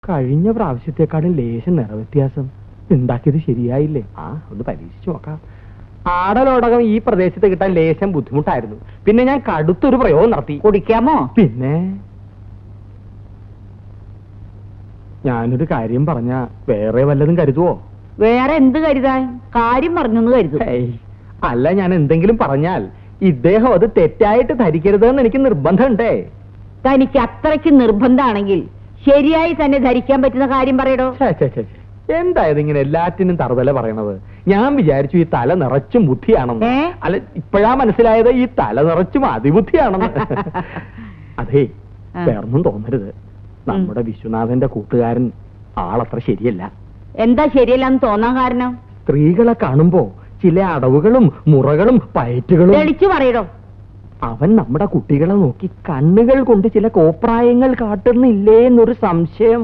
കഴിഞ്ഞ പ്രാവശ്യത്തെക്കാളും ലേശം നിറവ്യത്യാസം. ഉണ്ടാക്കിയത് ശരിയായില്ലേ? ഒന്ന് പരീക്ഷിച്ചു നോക്കാം. ആടലോടകം ഈ പ്രദേശത്ത് കിട്ടാൻ ലേശം ബുദ്ധിമുട്ടായിരുന്നു. പിന്നെ ഞാൻ കടുത്തൊരു പ്രയോഗം നടത്തി. കുടിക്കാമോ? പിന്നെ ഞാനൊരു കാര്യം പറഞ്ഞ വേറെ വല്ലതും കരുതുവോ? വേറെ എന്ത് കരുതാൻ? കാര്യം പറഞ്ഞെന്ന് കരുതും. അല്ല, ഞാൻ എന്തെങ്കിലും പറഞ്ഞാൽ ഇദ്ദേഹം അത് തെറ്റായിട്ട് ധരിക്കരുതെന്ന് എനിക്ക് നിർബന്ധമുണ്ടേ. തനിക്ക് അത്രയ്ക്ക് നിർബന്ധമാണെങ്കിൽ ശരിയായി തന്നെ ധരിക്കാൻ പറ്റുന്ന കാര്യം പറയടോ. എന്തായത് ഇങ്ങനെ എല്ലാറ്റിനും തറുതല പറയണത്? ഞാൻ വിചാരിച്ചു ഈ തല നിറച്ചും ബുദ്ധിയാണെന്ന്. അല്ല, ഇപ്പോഴാ മനസ്സിലായത് ഈ തല നിറച്ചും അതിബുദ്ധിയാണെന്ന്. അതെ, വേറൊന്നും തോന്നരുത്. നമ്മുടെ വിശ്വനാഥന്റെ കൂട്ടുകാരൻ ആളത്ര ശരിയല്ല. എന്താ ശരിയല്ലെന്ന് തോന്നാൻ കാരണം? സ്ത്രീകളെ കാണുമ്പോ ചില അടവുകളും മുറകളും പയറ്റുകളും. തെളിച്ചു പറയടോ. അവൻ നമ്മുടെ കുട്ടികളെ നോക്കി കണ്ണുകൾ കൊണ്ട് ചില കോപ്രായങ്ങൾ കാട്ടുന്നില്ലേ എന്നൊരു സംശയം.